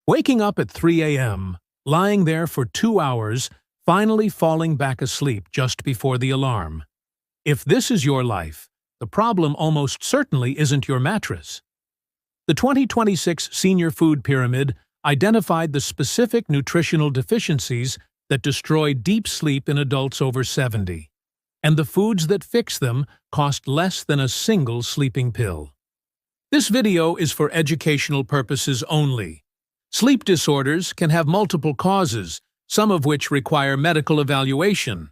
Waking up at 3 a.m., lying there for 2 hours, finally falling back asleep just before the alarm. If this is your life, the problem almost certainly isn't your mattress. The 2026 Senior Food Pyramid identified the specific nutritional deficiencies that destroy deep sleep in adults over 70, and the foods that fix them cost less than a single sleeping pill. This video is for educational purposes only. Sleep disorders can have multiple causes, some of which require medical evaluation.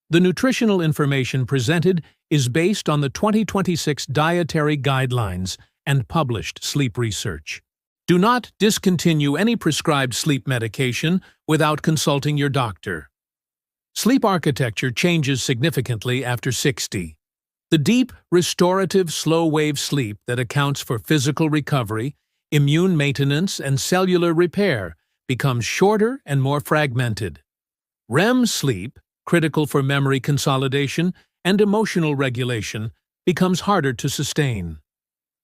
The nutritional information presented is based on the 2026 Dietary Guidelines and published sleep research. Do not discontinue any prescribed sleep medication without consulting your doctor. Sleep architecture changes significantly after 60. The deep, restorative, slow-wave sleep that accounts for physical recovery, immune maintenance, and cellular repair becomes shorter and more fragmented. REM sleep, critical for memory consolidation and emotional regulation, becomes harder to sustain.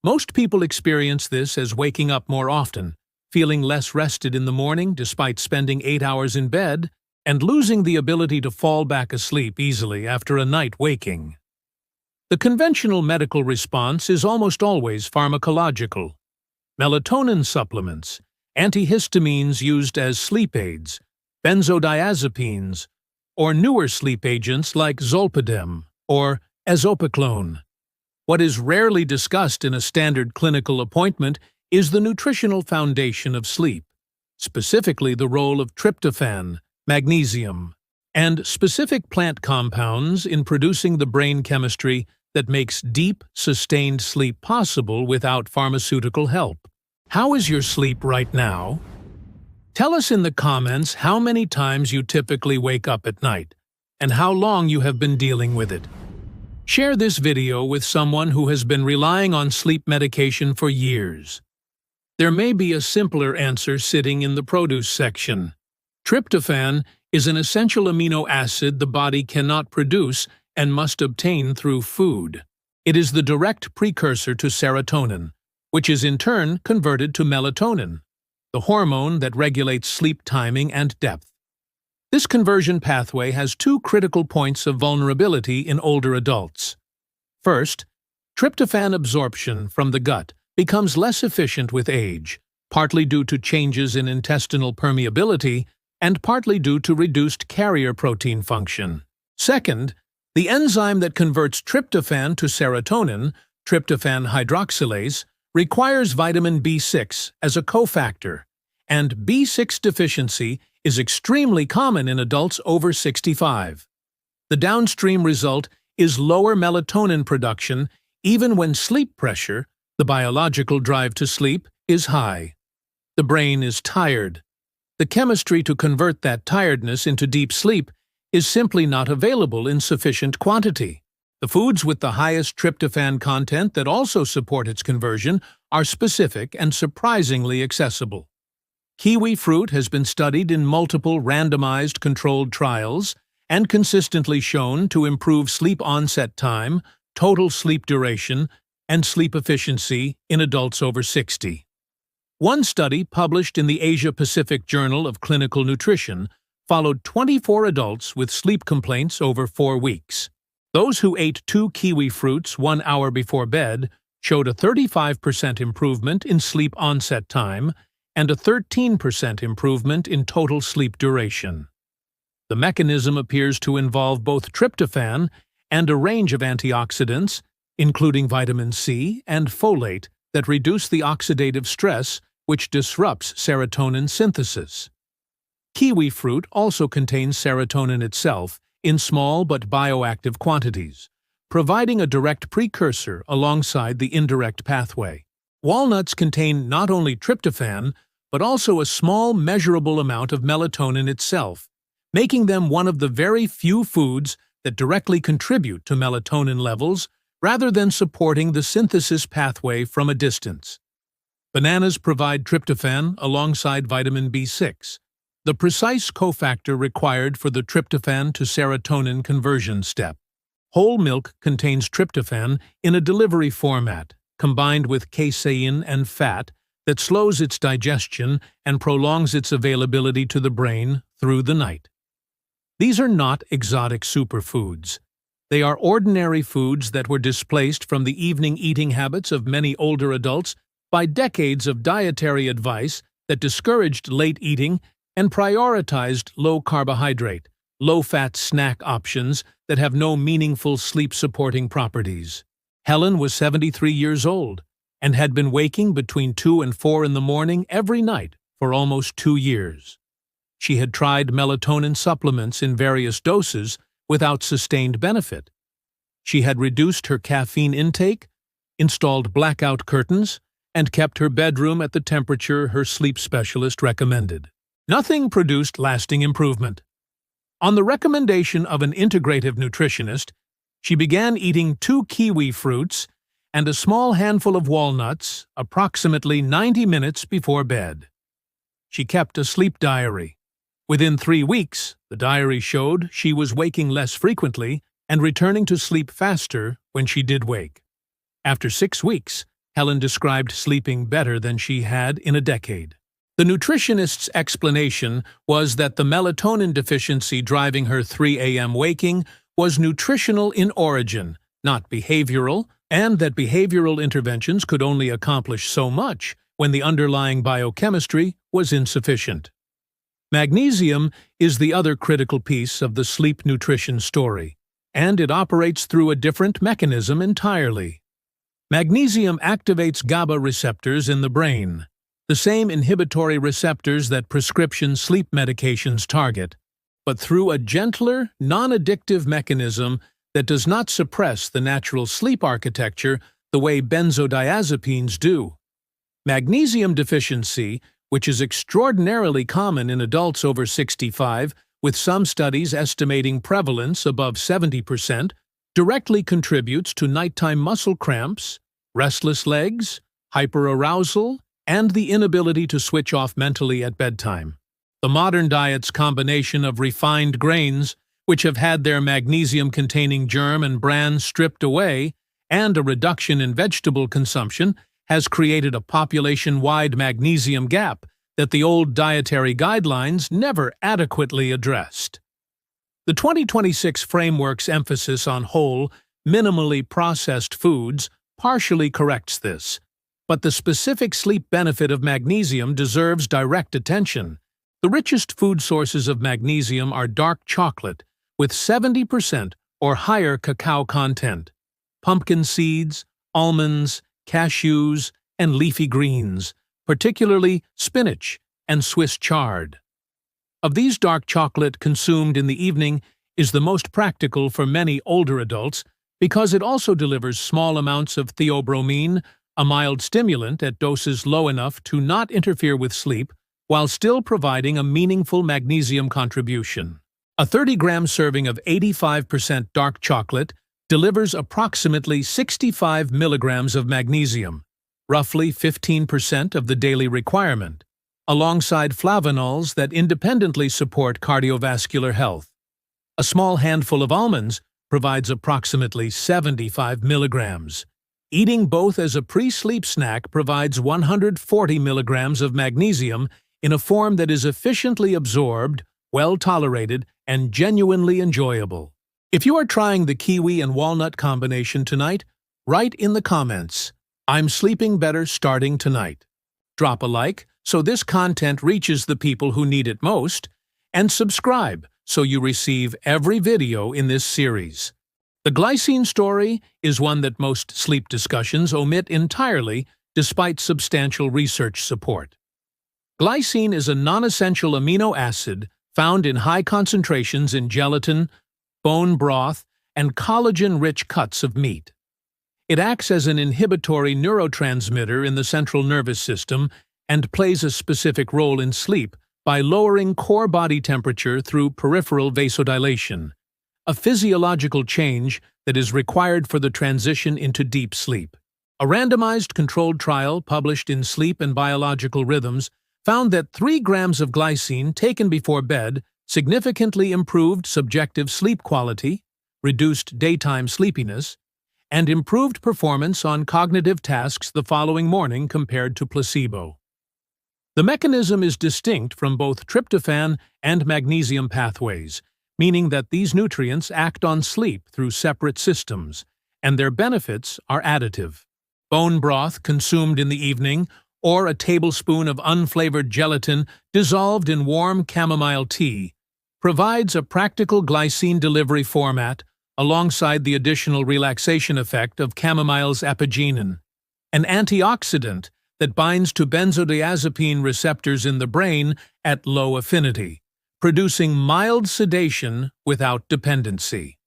Most people experience this as waking up more often, feeling less rested in the morning despite spending 8 hours in bed, and losing the ability to fall back asleep easily after a night waking. The conventional medical response is almost always pharmacological. Melatonin supplements, antihistamines used as sleep aids, benzodiazepines, or newer sleep agents like zolpidem or azopiclone. What is rarely discussed in a standard clinical appointment is the nutritional foundation of sleep, specifically the role of tryptophan, magnesium, and specific plant compounds in producing the brain chemistry that makes deep, sustained sleep possible without pharmaceutical help. How is your sleep right now? Tell us in the comments how many times you typically wake up at night, and how long you have been dealing with it. Share this video with someone who has been relying on sleep medication for years. There may be a simpler answer sitting in the produce section. Tryptophan is an essential amino acid the body cannot produce and must obtain through food. It is the direct precursor to serotonin, which is in turn converted to melatonin, the hormone that regulates sleep timing and depth. This conversion pathway has two critical points of vulnerability in older adults. First, tryptophan absorption from the gut becomes less efficient with age, partly due to changes in intestinal permeability and partly due to reduced carrier protein function. Second, the enzyme that converts tryptophan to serotonin, tryptophan hydroxylase, requires vitamin B6 as a cofactor, and B6 deficiency is extremely common in adults over 65. The downstream result is lower melatonin production even when sleep pressure, the biological drive to sleep, is high. The brain is tired. The chemistry to convert that tiredness into deep sleep is simply not available in sufficient quantity. The foods with the highest tryptophan content that also support its conversion are specific and surprisingly accessible. Kiwi fruit has been studied in multiple randomized controlled trials and consistently shown to improve sleep onset time, total sleep duration, and sleep efficiency in adults over 60. One study published in the Asia-Pacific Journal of Clinical Nutrition followed 24 adults with sleep complaints over 4 weeks. Those who ate 2 kiwi fruits 1 hour before bed showed a 35% improvement in sleep onset time and a 13% improvement in total sleep duration. The mechanism appears to involve both tryptophan and a range of antioxidants, including vitamin C and folate, that reduce the oxidative stress which disrupts serotonin synthesis. Kiwi fruit also contains serotonin itself in small but bioactive quantities, providing a direct precursor alongside the indirect pathway. Walnuts contain not only tryptophan, but also a small measurable amount of melatonin itself, making them one of the very few foods that directly contribute to melatonin levels rather than supporting the synthesis pathway from a distance. Bananas provide tryptophan alongside vitamin B6, the precise cofactor required for the tryptophan to serotonin conversion step. Whole milk contains tryptophan in a delivery format, combined with casein and fat, that slows its digestion and prolongs its availability to the brain through the night. These are not exotic superfoods. They are ordinary foods that were displaced from the evening eating habits of many older adults by decades of dietary advice that discouraged late eating and prioritized low-carbohydrate, low-fat snack options that have no meaningful sleep-supporting properties. Helen was 73 years old and had been waking between 2 and 4 in the morning every night for almost 2 years. She had tried melatonin supplements in various doses without sustained benefit. She had reduced her caffeine intake, installed blackout curtains, and kept her bedroom at the temperature her sleep specialist recommended. Nothing produced lasting improvement. On the recommendation of an integrative nutritionist, she began eating 2 kiwi fruits and a small handful of walnuts approximately 90 minutes before bed. She kept a sleep diary. Within 3 weeks, the diary showed she was waking less frequently and returning to sleep faster when she did wake. After 6 weeks, Helen described sleeping better than she had in a decade. The nutritionist's explanation was that the melatonin deficiency driving her 3 a.m. waking was nutritional in origin, not behavioral, and that behavioral interventions could only accomplish so much when the underlying biochemistry was insufficient. Magnesium is the other critical piece of the sleep nutrition story, and it operates through a different mechanism entirely. Magnesium activates GABA receptors in the brain, the same inhibitory receptors that prescription sleep medications target, but through a gentler, non-addictive mechanism that does not suppress the natural sleep architecture the way benzodiazepines do. Magnesium deficiency, which is extraordinarily common in adults over 65, with some studies estimating prevalence above 70%, directly contributes to nighttime muscle cramps, restless legs, hyperarousal, and the inability to switch off mentally at bedtime. The modern diet's combination of refined grains, which have had their magnesium-containing germ and bran stripped away, and a reduction in vegetable consumption, has created a population-wide magnesium gap that the old dietary guidelines never adequately addressed. The 2026 framework's emphasis on whole, minimally processed foods partially corrects this, but the specific sleep benefit of magnesium deserves direct attention. The richest food sources of magnesium are dark chocolate, with 70% or higher cacao content, pumpkin seeds, almonds, cashews, and leafy greens, particularly spinach and Swiss chard. Of these, dark chocolate consumed in the evening is the most practical for many older adults because it also delivers small amounts of theobromine, a mild stimulant at doses low enough to not interfere with sleep while still providing a meaningful magnesium contribution. A 30-gram serving of 85% dark chocolate delivers approximately 65 milligrams of magnesium, roughly 15% of the daily requirement, alongside flavonols that independently support cardiovascular health. A small handful of almonds provides approximately 75 milligrams. Eating both as a pre-sleep snack provides 140 milligrams of magnesium in a form that is efficiently absorbed, well-tolerated, and genuinely enjoyable. If you are trying the kiwi and walnut combination tonight, write in the comments, "I'm sleeping better starting tonight." Drop a like so this content reaches the people who need it most, and subscribe so you receive every video in this series. The glycine story is one that most sleep discussions omit entirely despite substantial research support. Glycine is a non-essential amino acid found in high concentrations in gelatin, bone broth, and collagen-rich cuts of meat. It acts as an inhibitory neurotransmitter in the central nervous system and plays a specific role in sleep by lowering core body temperature through peripheral vasodilation, a physiological change that is required for the transition into deep sleep. A randomized controlled trial published in Sleep and Biological Rhythms found that 3 grams of glycine taken before bed significantly improved subjective sleep quality, reduced daytime sleepiness, and improved performance on cognitive tasks the following morning compared to placebo. The mechanism is distinct from both tryptophan and magnesium pathways, meaning that these nutrients act on sleep through separate systems, and their benefits are additive. Bone broth consumed in the evening, or a tablespoon of unflavored gelatin dissolved in warm chamomile tea, provides a practical glycine delivery format alongside the additional relaxation effect of chamomile's apigenin, an antioxidant that binds to benzodiazepine receptors in the brain at low affinity, producing mild sedation without dependency.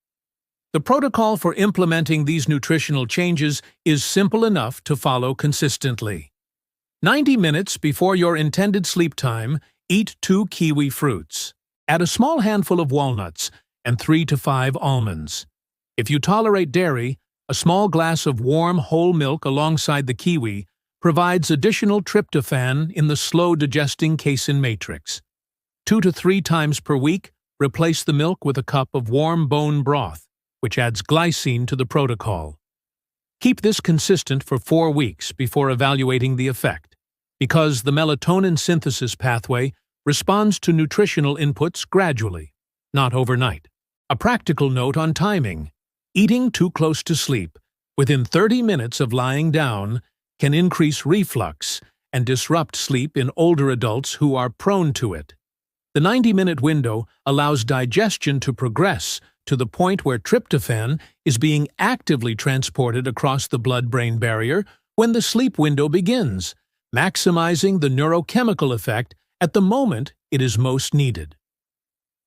The protocol for implementing these nutritional changes is simple enough to follow consistently. 90 minutes before your intended sleep time, eat 2 kiwi fruits. Add a small handful of walnuts and 3 to 5 almonds. If you tolerate dairy, a small glass of warm whole milk alongside the kiwi provides additional tryptophan in the slow-digesting casein matrix. 2 to 3 times per week, replace the milk with a cup of warm bone broth, which adds glycine to the protocol. Keep this consistent for 4 weeks before evaluating the effect, because the melatonin synthesis pathway responds to nutritional inputs gradually, not overnight. A practical note on timing: eating too close to sleep, within 30 minutes of lying down, can increase reflux and disrupt sleep in older adults who are prone to it. The 90-minute window allows digestion to progress to the point where tryptophan is being actively transported across the blood-brain barrier when the sleep window begins, maximizing the neurochemical effect at the moment it is most needed.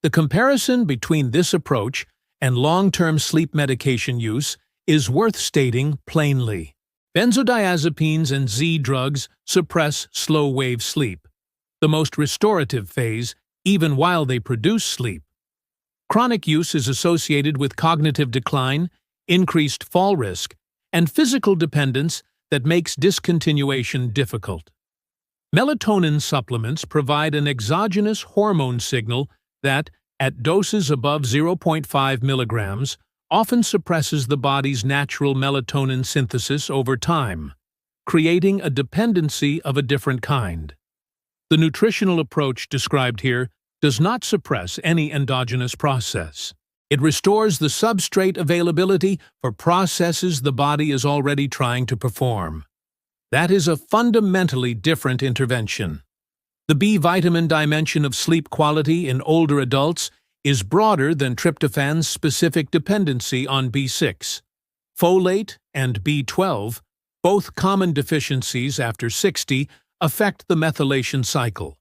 The comparison between this approach and long-term sleep medication use is worth stating plainly. Benzodiazepines and Z drugs suppress slow-wave sleep, the most restorative phase, even while they produce sleep. Chronic use is associated with cognitive decline, increased fall risk, and physical dependence that makes discontinuation difficult. Melatonin supplements provide an exogenous hormone signal that, at doses above 0.5 milligrams, often suppresses the body's natural melatonin synthesis over time, creating a dependency of a different kind. The nutritional approach described here does not suppress any endogenous process. It restores the substrate availability for processes the body is already trying to perform. That is a fundamentally different intervention. The B vitamin dimension of sleep quality in older adults is broader than tryptophan's specific dependency on B6. Folate and B12, both common deficiencies after 60, affect the methylation cycle,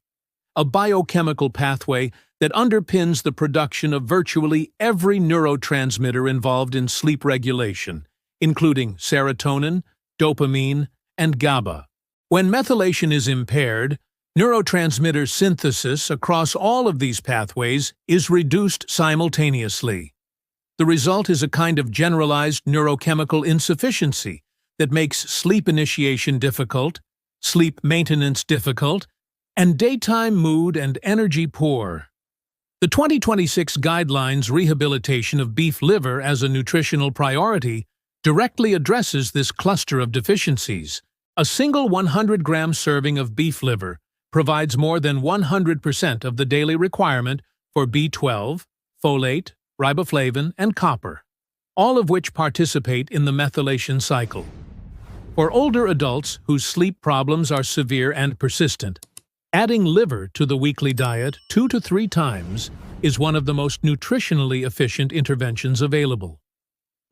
a biochemical pathway that underpins the production of virtually every neurotransmitter involved in sleep regulation, including serotonin, dopamine, and GABA. When methylation is impaired, neurotransmitter synthesis across all of these pathways is reduced simultaneously. The result is a kind of generalized neurochemical insufficiency that makes sleep initiation difficult, sleep maintenance difficult, and daytime mood and energy poor. The 2026 Guidelines Rehabilitation of Beef Liver as a Nutritional Priority directly addresses this cluster of deficiencies. A single 100-gram serving of beef liver provides more than 100% of the daily requirement for B12, folate, riboflavin, and copper, all of which participate in the methylation cycle. For older adults whose sleep problems are severe and persistent, adding liver to the weekly diet 2 to 3 times is one of the most nutritionally efficient interventions available.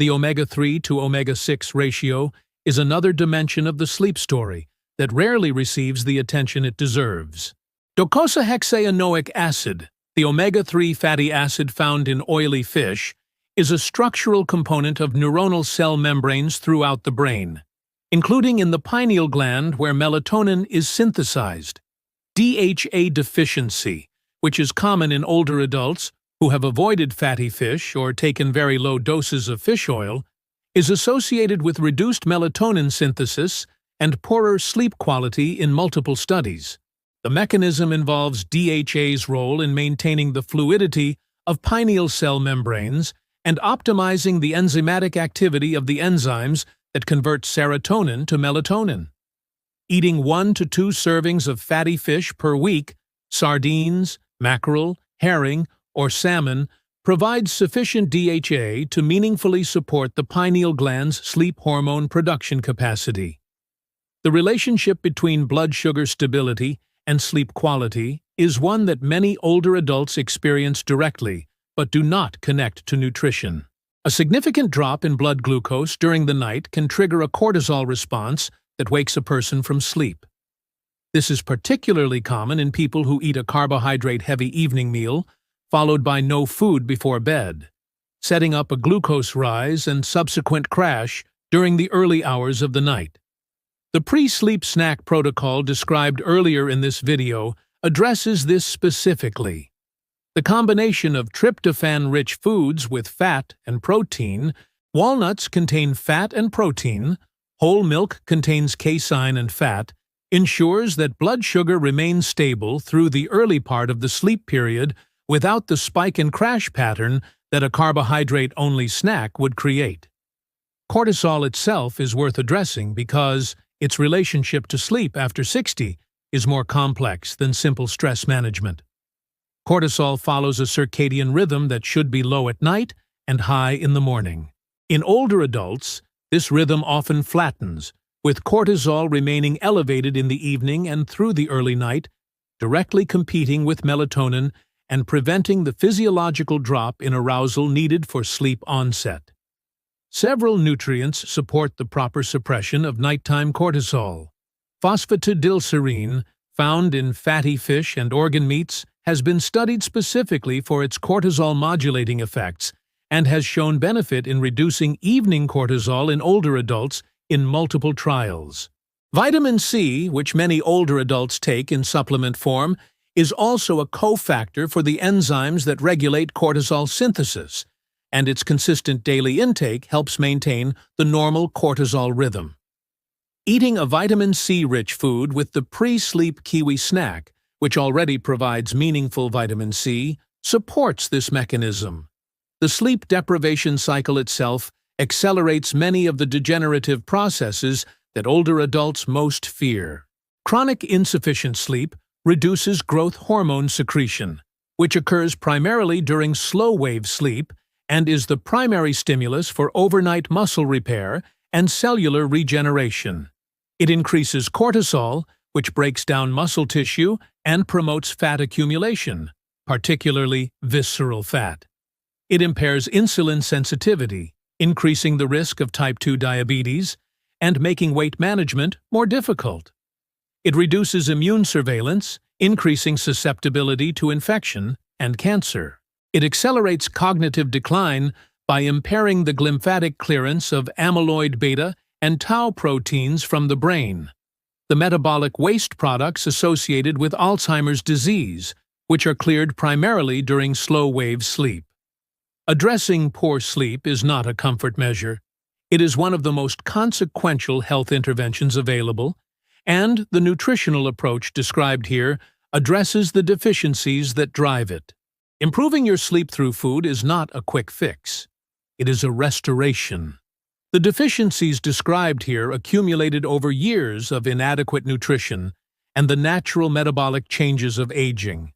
The omega-3 to omega-6 ratio is another dimension of the sleep story that rarely receives the attention it deserves. Docosahexaenoic acid, the omega-3 fatty acid found in oily fish, is a structural component of neuronal cell membranes throughout the brain, including in the pineal gland where melatonin is synthesized. DHA deficiency, which is common in older adults who have avoided fatty fish or taken very low doses of fish oil, is associated with reduced melatonin synthesis and poorer sleep quality in multiple studies. The mechanism involves DHA's role in maintaining the fluidity of pineal cell membranes and optimizing the enzymatic activity of the enzymes that convert serotonin to melatonin. Eating 1 to 2 servings of fatty fish per week, sardines, mackerel, herring, or salmon, provides sufficient DHA to meaningfully support the pineal gland's sleep hormone production capacity. The relationship between blood sugar stability and sleep quality is one that many older adults experience directly, but do not connect to nutrition. A significant drop in blood glucose during the night can trigger a cortisol response that wakes a person from sleep. This is particularly common in people who eat a carbohydrate-heavy evening meal, followed by no food before bed, setting up a glucose rise and subsequent crash during the early hours of the night. The pre-sleep snack protocol described earlier in this video addresses this specifically. The combination of tryptophan-rich foods with fat and protein, walnuts contain fat and protein, whole milk contains casein and fat, ensures that blood sugar remains stable through the early part of the sleep period without the spike and crash pattern that a carbohydrate-only snack would create. Cortisol itself is worth addressing because its relationship to sleep after 60 is more complex than simple stress management. Cortisol follows a circadian rhythm that should be low at night and high in the morning. In older adults, this rhythm often flattens, with cortisol remaining elevated in the evening and through the early night, directly competing with melatonin and preventing the physiological drop in arousal needed for sleep onset. Several nutrients support the proper suppression of nighttime cortisol. Phosphatidylserine, found in fatty fish and organ meats, has been studied specifically for its cortisol-modulating effects and has shown benefit in reducing evening cortisol in older adults in multiple trials. Vitamin C, which many older adults take in supplement form, is also a cofactor for the enzymes that regulate cortisol synthesis, and its consistent daily intake helps maintain the normal cortisol rhythm. Eating a vitamin C-rich food with the pre-sleep kiwi snack, which already provides meaningful vitamin C, supports this mechanism. The sleep deprivation cycle itself accelerates many of the degenerative processes that older adults most fear. Chronic insufficient sleep reduces growth hormone secretion, which occurs primarily during slow-wave sleep and is the primary stimulus for overnight muscle repair and cellular regeneration. It increases cortisol, which breaks down muscle tissue and promotes fat accumulation, particularly visceral fat. It impairs insulin sensitivity, increasing the risk of type 2 diabetes and making weight management more difficult. It reduces immune surveillance, increasing susceptibility to infection and cancer. It accelerates cognitive decline by impairing the glymphatic clearance of amyloid beta and tau proteins from the brain, the metabolic waste products associated with Alzheimer's disease, which are cleared primarily during slow-wave sleep. Addressing poor sleep is not a comfort measure. It is one of the most consequential health interventions available, and the nutritional approach described here addresses the deficiencies that drive it. Improving your sleep through food is not a quick fix. It is a restoration. The deficiencies described here accumulated over years of inadequate nutrition and the natural metabolic changes of aging.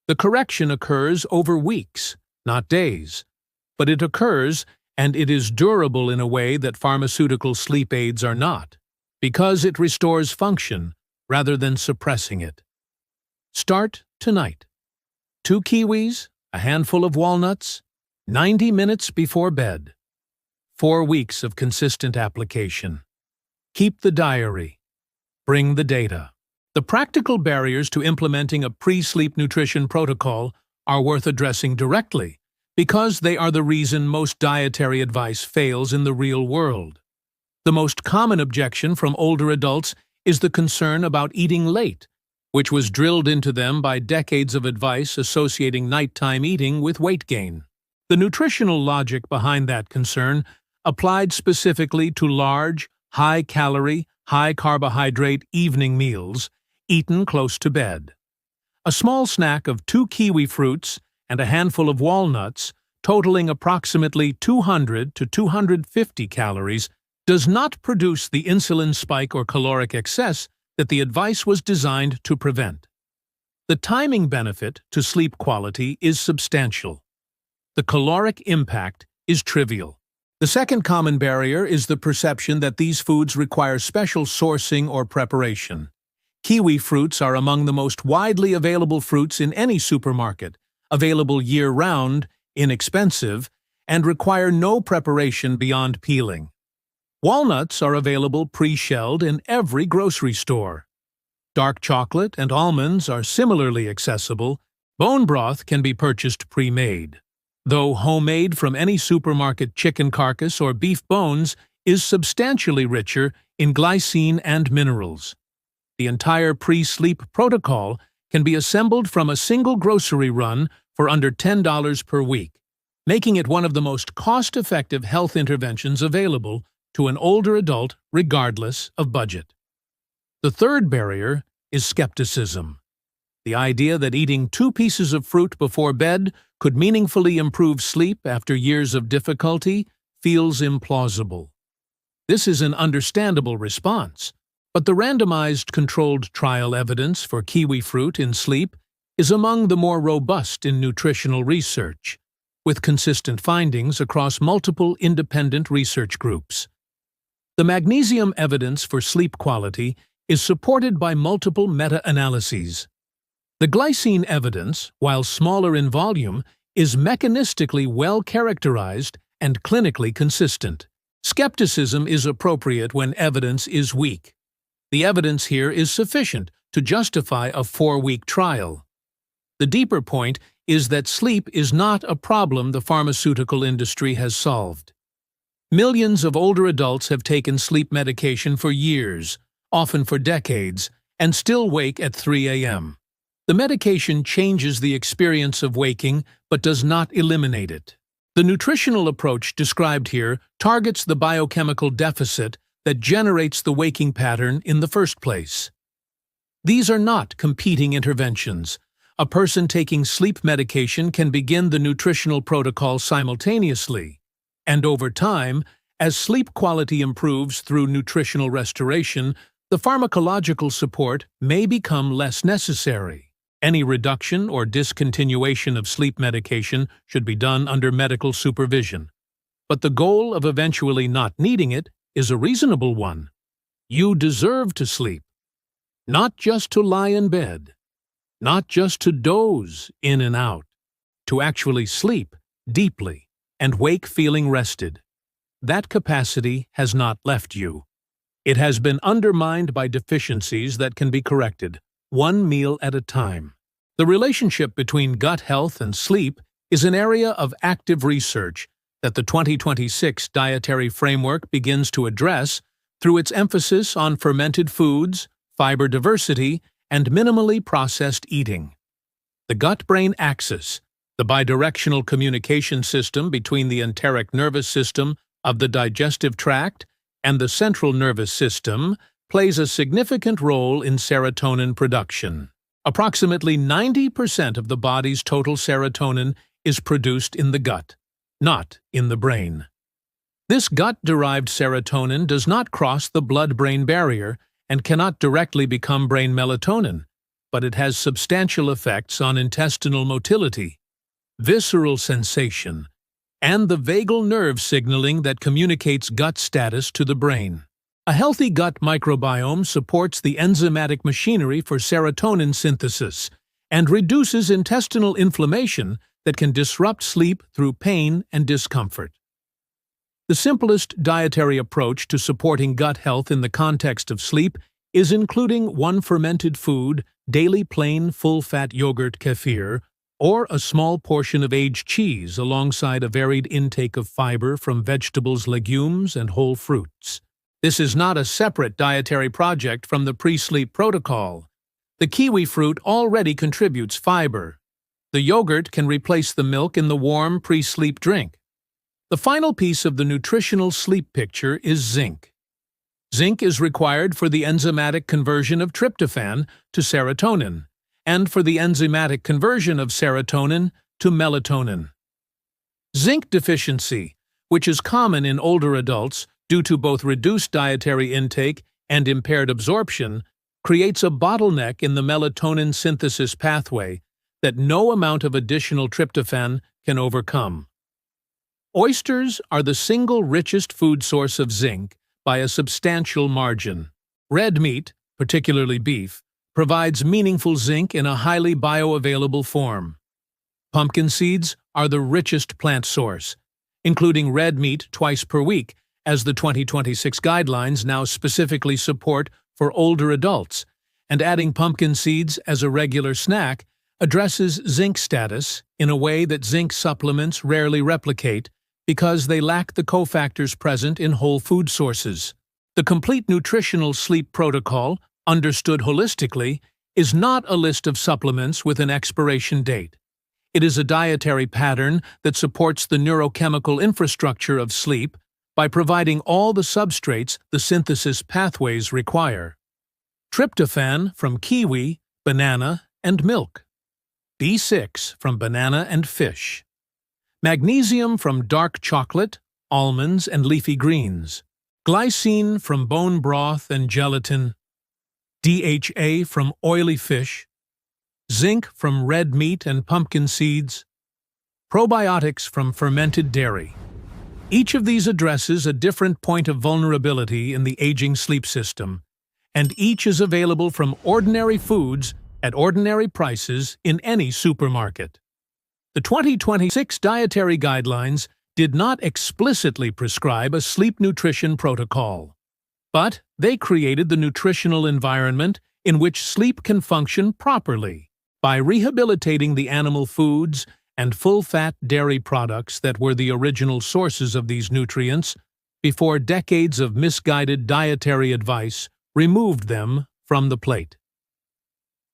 The correction occurs over weeks, not days, but it occurs and it is durable in a way that pharmaceutical sleep aids are not, because it restores function rather than suppressing it. Start tonight. 2 kiwis, a handful of walnuts, 90 minutes before bed. 4 weeks of consistent application. Keep the diary. Bring the data. The practical barriers to implementing a pre-sleep nutrition protocol are worth addressing directly because they are the reason most dietary advice fails in the real world. The most common objection from older adults is the concern about eating late, which was drilled into them by decades of advice associating nighttime eating with weight gain. The nutritional logic behind that concern applied specifically to large, high-calorie, high-carbohydrate evening meals eaten close to bed. A small snack of 2 kiwi fruits and a handful of walnuts, totaling approximately 200 to 250 calories, does not produce the insulin spike or caloric excess that the advice was designed to prevent. The timing benefit to sleep quality is substantial. The caloric impact is trivial. The second common barrier is the perception that these foods require special sourcing or preparation. Kiwi fruits are among the most widely available fruits in any supermarket, available year-round, inexpensive, and require no preparation beyond peeling. Walnuts are available pre-shelled in every grocery store. Dark chocolate and almonds are similarly accessible. Bone broth can be purchased pre-made, though homemade from any supermarket chicken carcass or beef bones is substantially richer in glycine and minerals. The entire pre-sleep protocol can be assembled from a single grocery run for under $10 per week, making it one of the most cost-effective health interventions available to an older adult regardless of budget. The third barrier is skepticism. The idea that eating 2 pieces of fruit before bed could meaningfully improve sleep after years of difficulty feels implausible. This is an understandable response, but the randomized controlled trial evidence for kiwi fruit in sleep is among the more robust in nutritional research, with consistent findings across multiple independent research groups. The magnesium evidence for sleep quality is supported by multiple meta-analyses. The glycine evidence, while smaller in volume, is mechanistically well characterized and clinically consistent. Skepticism is appropriate when evidence is weak. The evidence here is sufficient to justify a 4-week trial. The deeper point is that sleep is not a problem the pharmaceutical industry has solved. Millions of older adults have taken sleep medication for years, often for decades, and still wake at 3 a.m. The medication changes the experience of waking but does not eliminate it. The nutritional approach described here targets the biochemical deficit that generates the waking pattern in the first place. These are not competing interventions. A person taking sleep medication can begin the nutritional protocol simultaneously, and over time, as sleep quality improves through nutritional restoration, the pharmacological support may become less necessary. Any reduction or discontinuation of sleep medication should be done under medical supervision. But the goal of eventually not needing it is a reasonable one. You deserve to sleep, not just to lie in bed, not just to doze in and out, to actually sleep deeply and wake feeling rested. That capacity has not left you. It has been undermined by deficiencies that can be corrected, one meal at a time. The relationship between gut health and sleep is an area of active research that the 2026 Dietary Framework begins to address through its emphasis on fermented foods, fiber diversity, and minimally processed eating. The gut-brain axis, the bidirectional communication system between the enteric nervous system of the digestive tract and the central nervous system, plays a significant role in serotonin production. Approximately 90% of the body's total serotonin is produced in the gut, not in the brain. This gut-derived serotonin does not cross the blood-brain barrier and cannot directly become brain melatonin, but it has substantial effects on intestinal motility, visceral sensation, and the vagal nerve signaling that communicates gut status to the brain. A healthy gut microbiome supports the enzymatic machinery for serotonin synthesis and reduces intestinal inflammation that can disrupt sleep through pain and discomfort. The simplest dietary approach to supporting gut health in the context of sleep is including one fermented food, daily plain full-fat yogurt kefir, or a small portion of aged cheese alongside a varied intake of fiber from vegetables, legumes, and whole fruits. This is not a separate dietary project from the pre-sleep protocol. The kiwi fruit already contributes fiber. The yogurt can replace the milk in the warm pre-sleep drink. The final piece of the nutritional sleep picture is zinc. Zinc is required for the enzymatic conversion of tryptophan to serotonin, and for the enzymatic conversion of serotonin to melatonin. Zinc deficiency, which is common in older adults due to both reduced dietary intake and impaired absorption, creates a bottleneck in the melatonin synthesis pathway that no amount of additional tryptophan can overcome. Oysters are the single richest food source of zinc by a substantial margin. Red meat, particularly beef, provides meaningful zinc in a highly bioavailable form. Pumpkin seeds are the richest plant source, including red meat twice per week, as the 2026 guidelines now specifically support for older adults, and adding pumpkin seeds as a regular snack addresses zinc status in a way that zinc supplements rarely replicate because they lack the cofactors present in whole food sources. The complete nutritional sleep protocol, understood holistically, is not a list of supplements with an expiration date. It is a dietary pattern that supports the neurochemical infrastructure of sleep by providing all the substrates the synthesis pathways require. Tryptophan from kiwi, banana, and milk. B6 from banana and fish. Magnesium from dark chocolate, almonds, and leafy greens. Glycine from bone broth and gelatin. DHA from oily fish. Zinc from red meat and pumpkin seeds. Probiotics from fermented dairy. Each of these addresses a different point of vulnerability in the aging sleep system, and each is available from ordinary foods at ordinary prices in any supermarket. The 2026 dietary guidelines did not explicitly prescribe a sleep nutrition protocol, but they created the nutritional environment in which sleep can function properly by rehabilitating the animal foods and full-fat dairy products that were the original sources of these nutrients before decades of misguided dietary advice removed them from the plate.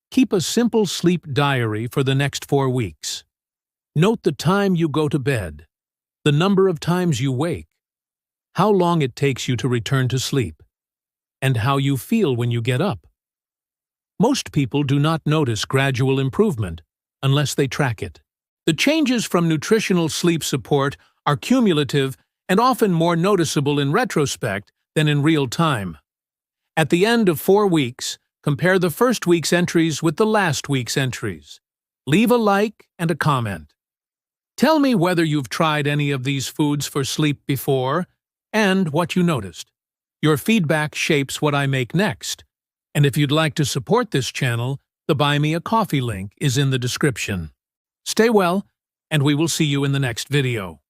Keep a simple sleep diary for the next 4 weeks. Note the time you go to bed, the number of times you wake, how long it takes you to return to sleep, and how you feel when you get up. Most people do not notice gradual improvement unless they track it. The changes from nutritional sleep support are cumulative and often more noticeable in retrospect than in real time. At the end of 4 weeks, compare the first week's entries with the last week's entries. Leave a like and a comment. Tell me whether you've tried any of these foods for sleep before and what you noticed. Your feedback shapes what I make next. And if you'd like to support this channel, the Buy Me a Coffee link is in the description. Stay well, and we will see you in the next video.